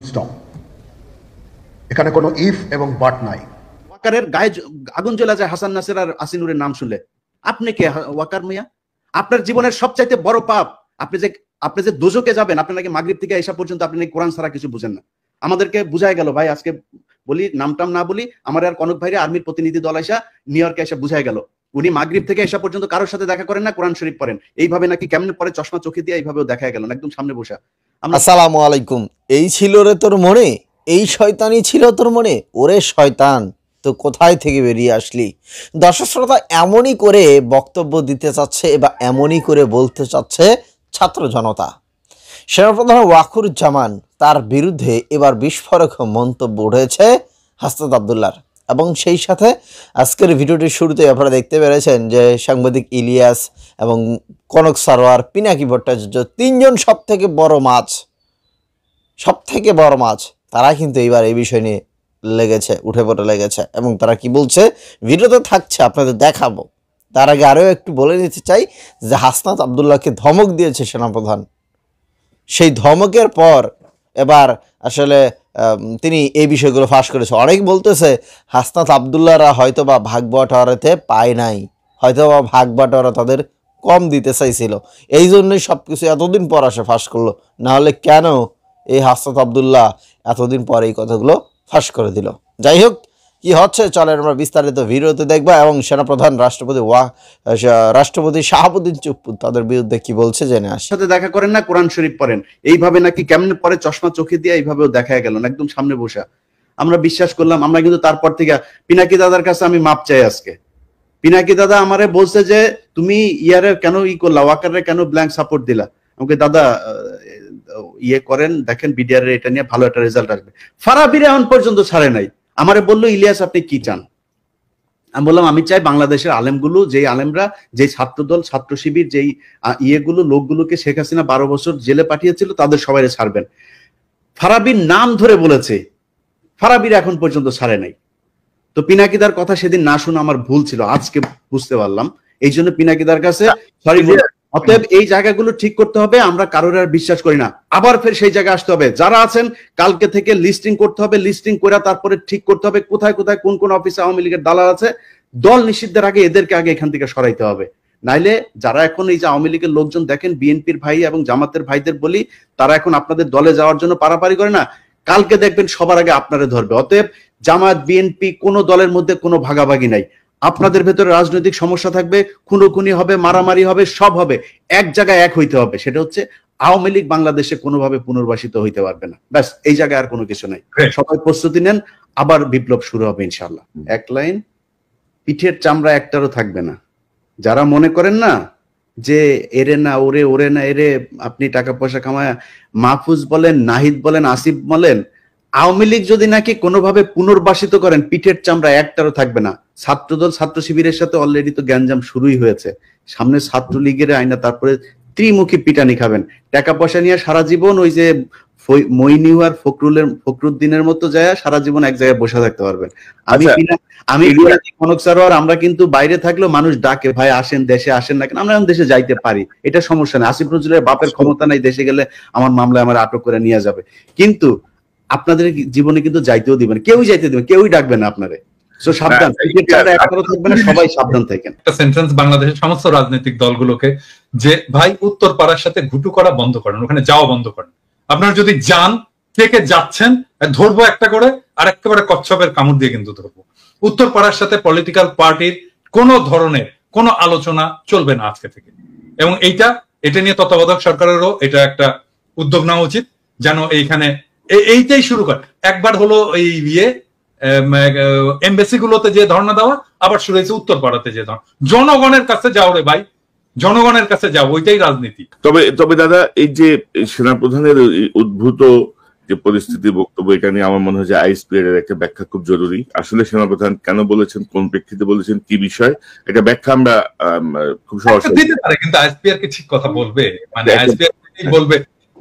Stop, এখানে কোনো if এবং বাট নাই। ওয়াকারের গায়ে আগুন জ্বলা যায় হাসান নাসির আর আসিনুরের নাম শুনলে। আপনি কে ওয়াকার মিয়া? আপনার জীবনের সবচাইতে বড় পাপ আপনি যে দোজকে যাবেন, আপনি নাকি মাগরিব থেকে এসা পর্যন্ত আপনি নাকি কোরআন ছাড়া কিছু বুঝেন না। আমাদেরকে বুঝাই গেল ভাই, আজকে বলি নামটাম না বলি, আমার আর কনক ভাইরে আর্মির প্রতিনিধি দল এসা নিউ ইয়র্কে এসে বুঝাই গেল উনি মাগরিব থেকে এসা পর্যন্ত কারোর সাথে দেখা করেন না, কোরআন শরীফ পড়েন। এইভাবে নাকি কেমনে পরে চশমা চোখে দিয়ে এইভাবেও দেখা গেল একদম সামনে বসা। আসসালামু আলাইকুম। এই ছিল রে তোর মনে, এই শয়তানি ছিল তোর মনে। ওরে শয়তান, তো কোথায় থেকে বেরিয়ে আসলি? দর্শক শ্রোতা, এমনই করে বক্তব্য দিতে চাচ্ছে বা এমনই করে বলতে চাচ্ছে ছাত্র জনতা। সেনাপ্রধান ওয়াকারুজ্জামান, তার বিরুদ্ধে এবার বিস্ফোরক মন্তব্য উঠেছে হাসনাত আবদুল্লাহর। এবং সেই সাথে আজকের ভিডিওটির শুরুতে আপনারা দেখতে পেরেছেন যে সাংবাদিক ইলিয়াস এবং কনক সারোয়ার, পিনাকি ভট্টাচার্য, তিনজন সব থেকে বড় মাছ, তারা কিন্তু এইবার এই বিষয় নিয়ে উঠে পড়ে লেগেছে। এবং তারা কি বলছে ভিডিওতে থাকছে, আপনাদের দেখাবো। তার আগে আরও একটু বলে দিতে চাই যে হাসনাত আবদুল্লাহকে ধমক দিয়েছে সেনাপ্রধান। সেই ধমকের পর এবার আসলে তিনি এই বিষয়গুলো ফাঁস করেছে। অনেক বলতেছে হাসনাত আবদুল্লাহরা হয়তোবা ভাগ বাটোয়ারাতে পায় নাই, হয়তোবা ভাগ বাটোয়ারা তাদের কম দিতে চাইছিল, এই জন্যই সব কিছু এতদিন পর আসে ফাঁস করলো। নাহলে কেন এই হাসনাত আবদুল্লাহ এতদিন পর এই কথাগুলো ফাঁস করে দিল? যাই হোক, কি হচ্ছে চলেন আমরা বিস্তারিত ভিডিওতে দেখবা। এবং সেনাপ্রধান রাষ্ট্রপতি শাহাবুদ্দিন চুপ্পু তাদের বিরুদ্ধে কি বলছে জেনে আসি। সাথে দেখা করেন না, কোরআন শরীফ পড়েন। এইভাবে নাকি কেমনে পরে চশমা চোখে দিয়ে এইভাবেও দেখা গেল একদম সামনে বসা। আমরা বিশ্বাস করলাম। আমরা কিন্তু তারপর থেকে পিনাকি দাদার কাছে আমি মাপ চাই আজকে। পিনাকি দাদা আমারে বলছে যে তুমি ইয়ারে কেন করলা, ওয়াকারে কেন ব্ল্যাঙ্ক সাপোর্ট দিলা। আমাকে দাদা ইয়ে করেন, দেখেন বিডিআর এটা নিয়ে ভালো একটা রেজাল্ট আসবে। ফারাবির এখন পর্যন্ত ছাড়ে নাই। আমারে বললো ইলিয়াস আপনি কি চান? আমি বললাম আমি চাই বাংলাদেশের আলেমগুলো, যেই আলেমরা, যেই ছাত্রদল, ছাত্র শিবির, যেই লোকগুলোকে শেখ হাসিনা 12 বছর জেলে পাঠিয়েছিল তাদের সবাই ছাড়বেন। ফারাবির নাম ধরে বলেছে, ফারাবির এখন পর্যন্ত ছাড়ে নাই। তো পিনাকিদার কথা সেদিন না শুনে আমার ভুল ছিল, আজকে বুঝতে পারলাম। এই জন্য পিনাকিদার কাছে সরি। অতএব এই জায়গাগুলো ঠিক করতে হবে। আমরা কারোর আর বিশ্বাস করি না। আবার ফের সেই জায়গায় আসতে হবে। যারা আছেন কালকে থেকে লিস্টিং করতে হবে। লিস্টিং করে তারপরে ঠিক করতে হবে কোথায় কোথায় কোন কোন অফিসে আওয়ামী লীগের দালাল আছে। দল নিষিদ্ধের আগে এদেরকে আগে এখান থেকে সরাইতে হবে। নাইলে যারা এখন এই যে আওয়ামী লীগের লোকজন দেখেন, বিএনপির ভাই এবং জামাতের ভাইদের বলি, তারা এখন আপনাদের দলে যাওয়ার জন্য পারাপারি করে না, কালকে দেখবেন সবার আগে আপনারা ধরবে। অতএব জামাত, বিএনপি কোন দলের মধ্যে কোনো ভাগাভাগি নাই। আপনাদের ভেতরে রাজনৈতিক সমস্যা থাকবে, খুনোখুনি হবে, মারামারি হবে, সব হবে, এক জায়গায় এক হইতে হবে। সেটা হচ্ছে আওয়ামী লীগ বাংলাদেশে কোনোভাবে পুনর্বাসিত হইতে পারবে না। ব্যাস, এই জায়গায় আর কোনো কিছু নাই। সবাই প্রস্তুতি নেন, আবার বিপ্লব শুরু হবে ইনশাল্লাহ। এক লাইন, পিঠের চামড়া একটারও থাকবে না। যারা মনে করেন না যে এরে না ওরে, ওরে না এরে, আপনি টাকা পয়সা কামায়, মাহফুজ বলেন, নাহিদ বলেন, আসিফ বলেন, আওয়ামী লীগ যদি নাকি কোনোভাবে পুনর্বাসিত করেন, পিঠের চামড়া একটারও থাকবে না। ছাত্রদল, ছাত্র শিবিরের সাথে অলরেডি তো গ্যাঞ্জাম শুরুই হয়েছে। সামনে ছাত্রলীগের আইনা, তারপরে ত্রিমুখী পিটানি খাবেন। টাকা পয়সা নিয়ে সারা জীবন ওই যে মইনিউ আর ফখরুদ্দিনের মতো যায় সারা জীবন এক জায়গায় বসে থাকতে পারবেন। আমি কনক সারোয়ার, আমরা কিন্তু বাইরে থাকলেও মানুষ ডাকে, ভাই আসেন, দেশে আসেন না কেন? আমরা এখন দেশে যাইতে পারি, এটা সমস্যা নেই। আসিফ নজরুলের বাপের ক্ষমতা নাই, দেশে গেলে আমার মামলায় আমার আটক করে নিয়ে যাবে। কিন্তু আপনাদের জীবনে কিন্তু যাইতেও দিবেন, কেউই যাইতে দিবেন, কেউই ডাকবে না আপনারে। সাবধান, সবাই সাবধান থাকেন। একটা সেন্টেন্স বাংলাদেশের সমস্ত রাজনৈতিক দলগুলোকে, যে ভাই উত্তর পাড়ার সাথে ঘুটু করা বন্ধ করেন, ওখানে যাওয়া বন্ধ করেন। আপনারা যদি যান, কে কে যাচ্ছেন ধরবো একটা করে, আর একেবারে কচ্ছপের কামড় দিয়ে কিন্তু ধরবো। উত্তর পাড়ার সাথে পলিটিক্যাল পার্টির কোন ধরনের কোন আলোচনা চলবে না আজকে থেকে। এবং এটা নিয়ে তত্ত্বাবধায়ক সরকারেরও এটা একটা উদ্যোগ নেওয়া উচিত, যেন এইখানে এইটাই শুরু করে। একবার হলো এই এমবেসি গুলোতে যে ধর্ণা দেওয়া, আবার শুরু হয়েছে উত্তর পাড়াতে যে ধর্ণা। জনগণের কাছে যাও রে ভাই, জনগণের কাছে যাও, ওইটাই রাজনীতি। তবে দাদা, এই যে সেনাপ্রধানের উদ্ভূত যে পরিস্থিতি, বক্তব্য, এটা নিয়ে আমার মনে হয় যে আইএসপিআর এর একটা ব্যাখ্যা খুব জরুরি। আসলে সেনাপ্রধান কেন বলেছেন, কোন প্রেক্ষিতে বলেছেন, কি বিষয়, এটা ব্যাখ্যা আমরা খুব সহজে দিতে পারে। কিন্তু আইএসপিআর কে ঠিক কথা বলবে, মানে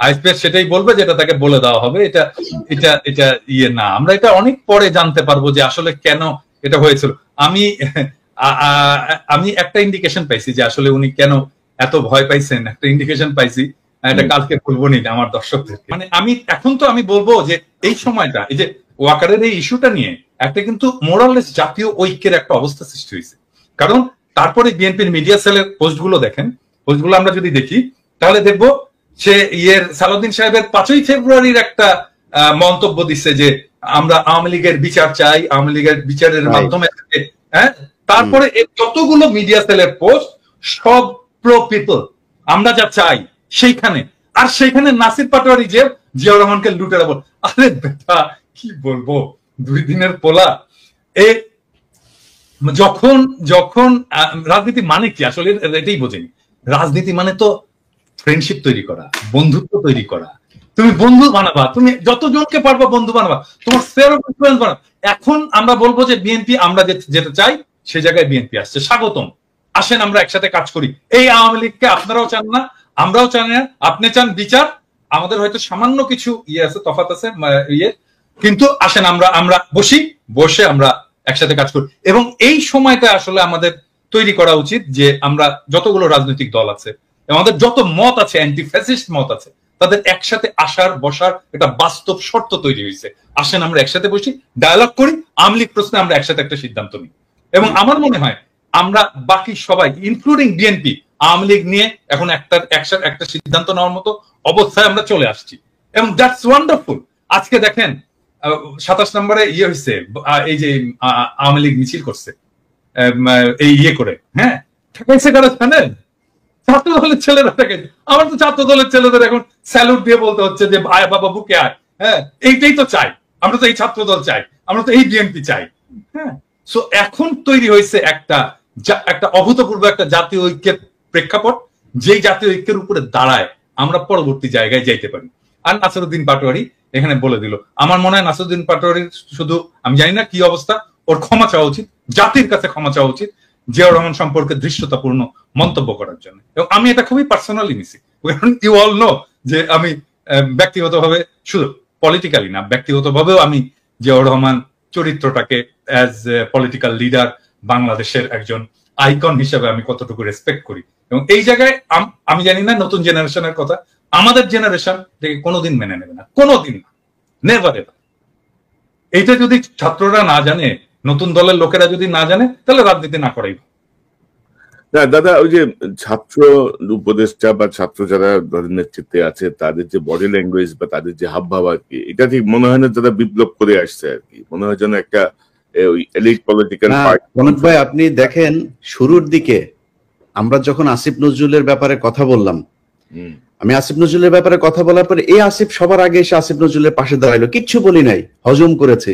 আইএসপিআর সেটাই বলবে যেটা তাকে বলে দেওয়া হবে। এটা ইয়ে না, আমরা এটা অনেক পরে জানতে পারবো যে আসলে কেন এটা হয়েছিল। আমি একটা ইন্ডিকেশন পাইছি যে আসলে উনি কেন এত ভয় পাইছেন, একটা ইন্ডিকেশন পাইছি। এটা কালকে বলবো নি আমার দর্শকদেরকে। মানে আমি বলবো যে এই সময়টা এই যে ওয়াকারের এই ইস্যুটা নিয়ে একটা কিন্তু মোরাললেস জাতীয় ঐক্যের একটা অবস্থা সৃষ্টি হয়েছে। কারণ তারপরে বিএনপির মিডিয়া সেলের পোস্টগুলো দেখেন, পোস্টগুলো আমরা যদি দেখি তাহলে দেখবো সে সালাউদ্দিন সাহেবের 5ই ফেব্রুয়ারির একটা মন্তব্য দিচ্ছে যে আমরা আওয়ামী লীগের বিচার চাই, আওয়ামী লীগের বিচারের মাধ্যমে, হ্যাঁ। তারপরে যতগুলো মিডিয়া সেলের পোস্ট সব প্রো পিপল, আমরা যা চাই সেইখানে, আর সেইখানে নাসির পাটোয়ারি যে জিয়াউর রহমানকে লুটেরা বল, আরে বেটা কি বলবো, 2 দিনের পোলা। যখন যখন রাজনীতি মানে কি আসলে এটাই বোঝেনি। রাজনীতি মানে তো ফ্রেন্ডশিপ তৈরি করা, বন্ধুত্ব তৈরি করা। তুমি বন্ধু বানাবা, তুমি যতজনকে পারবা বন্ধু বানাবা, তোমার স্পেয়ার অফ ইনফ্লুয়েন্স বানাবা। এখন আমরা বলবো যে বিএনপি আমরা যেটা চাই সেই জায়গায় বিএনপি আসছে, স্বাগতম, আসেন আমরা একসাথে কাজ করি। এই আওয়ামী লীগকে আপনারাও চান না, আমরাও চান না। আপনি চান বিচার, আমাদের হয়তো সামান্য কিছু আছে, তফাৎ আছে কিন্তু আসেন আমরা বসে আমরা একসাথে কাজ করি। এবং এই সময়টা আসলে আমাদের তৈরি করা উচিত যে আমরা যতগুলো রাজনৈতিক দল আছে, আমাদের যত মত আছে, অ্যান্টি ফ্যাসিস্ট মত আছে, তাদের একসাথে আসার বসার একটা বাস্তব শর্ত তৈরি হয়েছে। আসেন আমরা একসাথে বসি, ডায়ালগ করি, আওয়ামী লীগ প্রশ্নে আমরা একসাথে একটা সিদ্ধান্ত নিই। এবং আমার মনে হয় আমরা বাকি সবাই ইনক্লুডিং বিএনপি আওয়ামী লীগ নিয়ে এখন একটা সিদ্ধান্ত নেওয়ার মতো অবস্থায় আমরা চলে আসছি, এবং দ্যাটস ওয়ান্ডারফুল। আজকে দেখেন 27 নম্বরে হয়েছে, এই যে আওয়ামী লীগ মিছিল করছে এই করে, হ্যাঁ, ঠেকাইছে কারা জানেন? ছাত্র দলের ছেলেরা ঠেকাইছে। আমার তো ছাত্র দলের ছেলেদের এখন স্যালুট দিয়ে বলতে হচ্ছে যে আয় বাবা বুকে আয়, হ্যাঁ, এইটাই তো চাই আমরা, তো এই ছাত্র দল চাই, আমরা তো এই বিএনপি চাই, হ্যাঁ। সো এখন তৈরি হয়েছে একটা অভূতপূর্ব একটা জাতীয় ঐক্যের প্রেক্ষাপট, যেই জাতীয় ঐক্যের উপরে দাঁড়ায় আমরা পরবর্তী জায়গায় যাইতে পারি। আর নাসিরউদ্দিন পাটোয়ারি এখানে বলে দিল, আমার মনে হয় নাসিরউদ্দিন পাটোয়ারির শুধু, আমি জানি না কি অবস্থা, ওর ক্ষমা চাওয়া উচিত, জাতির কাছে ক্ষমা চাওয়া উচিত জিয়াউর রহমান সম্পর্কে দৃশ্যতাপূর্ণ মন্তব্য করার জন্য। এবং আমি এটা খুবই পার্সোনালি নিছি, ইউ অল নো যে আমি ব্যক্তিগতভাবে, শুধু পলিটিক্যালি না, ব্যক্তিগতভাবেও আমি জিয়াউর রহমান চরিত্রটাকে অ্যাজ পলিটিক্যাল লিডার, বাংলাদেশের একজন আইকন হিসেবে আমি কতটুকু রেসপেক্ট করি। এবং এই জায়গায় আমি জানি না নতুন জেনারেশনের কথা, আমাদের জেনারেশন থেকে কোনোদিন মেনে নেবে না, কোনোদিন না, নেভার এভার। এইটা যদি ছাত্ররা না জানে, নতুন দলের লোকেরা যদি না জানে, তাহলে রাজনীতি না করাই। না দাদা, ওই যে ছাত্র উপদেষ্টা বা ছাত্র যারা নেতৃত্বে আছে, তাদের যে বডি ল্যাঙ্গুয়েজ বা তাদের যে হাবভাব আর কি, এটা ঠিক মনে হয় না তারা বিপ্লব করে আসছে আর কি, মনে হয় যেন একটা এলিট পলিটিক্যাল পার্টি। মনোজ ভাই, আপনি দেখেন শুরুর দিকে আমরা যখন আসিফ নজরুলের ব্যাপারে কথা বললাম, আমি আসিফ নজরুলের ব্যাপারে কথা বলার পরে এই আসিফ সবার আগে এসে আসিফ নজরুলের পাশে দাঁড়াইলো, কিচ্ছু বলি নাই, হজম করেছে।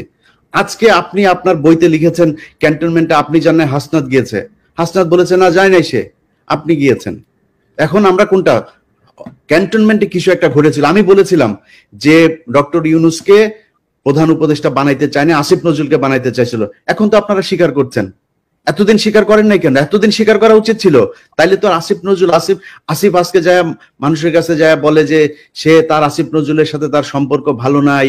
আজকে আপনি আপনার বইতে লিখেছেন ক্যান্টনমেন্টে আপনি জানেন হাসনাত গিয়েছে, হাসনাত বলেছে না যায় নাই সে, আপনি গিয়েছেন। এখন আমরা কোনটা, ক্যান্টনমেন্টে কিছু একটা ঘটেছিল, আমি বলেছিলাম যে ডক্টর ইউনূসকে প্রধান উপদেষ্টা বানাইতে চায়নি, আসিফ নজরুলকে বানাইতে চাইছিল। এখন তো আপনারা স্বীকার করছেন, এতদিন স্বীকার করেন নাই কেন? এতদিন স্বীকার করা উচিত ছিল। তাইলে তো আসিফ নজরুল, আসিফ আজকে যায় মানুষের কাছে যায় বলে যে সে তার আসিফ নজরুলের সাথে তার সম্পর্ক ভালো নাই,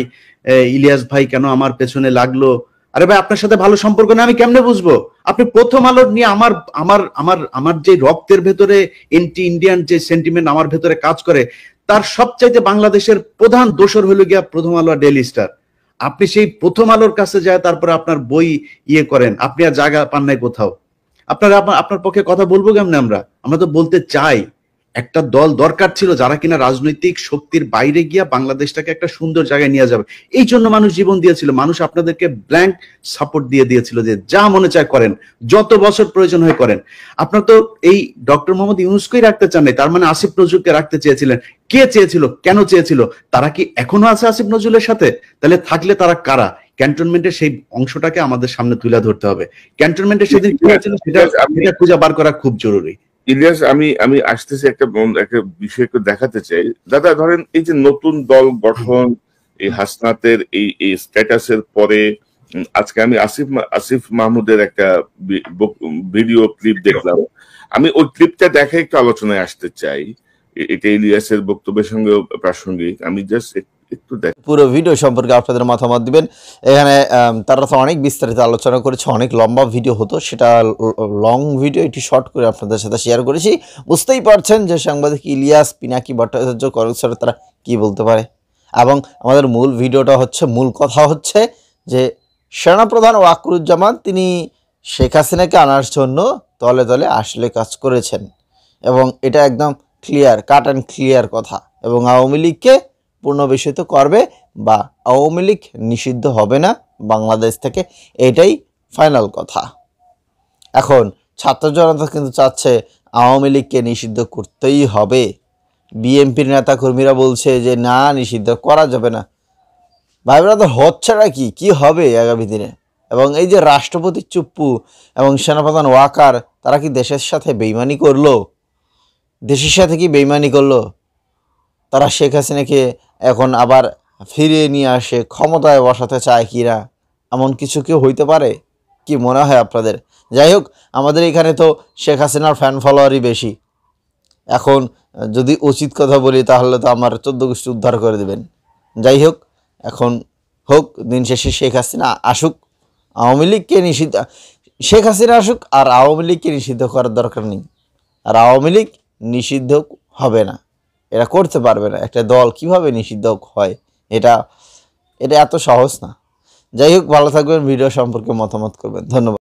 ইলিয়াস ভাই কেন আমার পেছনে লাগলো। আরে ভাই, আপনার সাথে ভালো সম্পর্ক না আমি কেমনে বুঝবো? আপনি প্রথম আলো নিয়ে আমার আমার আমার আমার যে রক্তের ভেতরে এন্টি ইন্ডিয়ান যে সেন্টিমেন্ট আমার ভেতরে কাজ করে, তার সবচাইতে বাংলাদেশের প্রধান দোসর হলো গিয়া প্রথম আলো আর ডেইলি স্টার। আপনি সেই প্রথম আলোর কাছে যায় তারপরে আপনার বই করেন, আপনি আর জায়গা পান নাই কোথাও। আপনার পক্ষে কথা বলবো কেমনে? আমরা তো বলতে চাই একটা দল দরকার ছিল যারা কিনা রাজনৈতিক শক্তির বাইরে গিয়া বাংলাদেশটাকে একটা সুন্দর জায়গায় নিয়ে যাবে। এই জন্য মানুষ জীবন দিয়েছিল, মানুষ আপনাদেরকে ব্ল্যাঙ্ক সাপোর্ট দিয়েছিল যে যা মনে চায় করেন, যত বছর প্রয়োজন হয় করেন। আপনার তো এই ডক্টর মোহাম্মদ ইউনূসকেই রাখতে চান নাই, তার মানে আসিফ নজরুলকে রাখতে চেয়েছিলেন। কে চেয়েছিল, কেন চেয়েছিল? তারা কি এখনো আছে আসিফ নজরুলের সাথে? তাহলে থাকলে তারা কারা? ক্যান্টনমেন্টের সেই অংশটাকে আমাদের সামনে তুলে ধরতে হবে। ক্যান্টনমেন্টের সেদিন কি হয়েছিল সেটা খুঁজে বার করা খুব জরুরি। ইলিয়াস, আমি আসতেছি একটা বিষয় একটু দেখাতে চাই দাদা। ধরেন এই যে নতুন দল গঠন, এই হাসনাতের এই স্ট্যাটাসের পরে আজকে আমি আসিফ মাহমুদের একটা ভিডিও ক্লিপ দেখলাম। আমি ওই ক্লিপটা দেখে একটু আলোচনায় আসতে চাই, এটা ইলিয়াসের বক্তব্যের সঙ্গে প্রাসঙ্গিক। আমি জাস্ট একটু দেখ, পুরো ভিডিও সম্পর্কে আপনাদের মতামত দিবেন। এখানে তারা তো অনেক বিস্তারিত আলোচনা করেছে, অনেক লম্বা ভিডিও হতো, সেটা লং ভিডিও এটি শর্ট করে আপনাদের সাথে শেয়ার করেছি। বুঝতেই পারছেন যে সাংবাদিক ইলিয়াস, পিনাকি ভট্টাচার্য, করণ স্যার তারা কি বলতে পারে। এবং আমাদের মূল ভিডিওটা হচ্ছে, মূল কথা হচ্ছে যে সেনাপ্রধান ওয়াকরুজ্জামান তিনি শেখ হাসিনাকে আনার জন্য তলে তলে আসলে কাজ করেছেন এবং এটা একদম ক্লিয়ার, কাট অ্যান্ড ক্লিয়ার কথা। এবং আওয়ামী লীগকে পুনর্বাসিত করবে বা আওয়ামী লীগ নিষিদ্ধ হবে না বাংলাদেশ থেকে, এটাই ফাইনাল কথা। এখন ছাত্র জনতা কিন্তু চাচ্ছে আওয়ামী লীগকে নিষিদ্ধ করতেই হবে। বিএনপির নেতাকর্মীরা বলছে যে না, নিষিদ্ধ করা যাবে না। ভাই ব্রাদার, হচ্ছেটা কি হবে আগামী দিনে? এবং এই যে রাষ্ট্রপতি চুপ্পু এবং সেনাপ্রধান ওয়াকার, তারা কি দেশের সাথে বেইমানি করলো? দেশের সাথে কি বেইমানি করলো? তারা শেখ হাসিনাকে এখন আবার ফিরিয়ে নিয়ে আসে, ক্ষমতায় বসাতে চায় কিনা, এমন কিছু কি হইতে পারে? কি মনে হয় আপনাদের? যাই হোক, আমাদের এখানে তো শেখ হাসিনার ফ্যান ফলোয়ারই বেশি। এখন যদি উচিত কথা বলি তাহলে তো আমার 14 গোষ্ঠী উদ্ধার করে দেবেন। যাই হোক, এখন হোক, দিন শেষে শেখ হাসিনা আসুক, আওয়ামী লীগকে নিষিদ্ধ, শেখ হাসিনা আসুক, আর আওয়ামী লীগকে নিষিদ্ধ করার দরকার নেই। আর আওয়ামী লীগ নিষিদ্ধ হবে না, এটা করতে পারবে না। একটা দল কিভাবে নিষিদ্ধ হয়, এটা এত সহজ না। যাই হোক, ভালো থাকবেন, ভিডিও সম্পর্কে মতামত করবেন। ধন্যবাদ।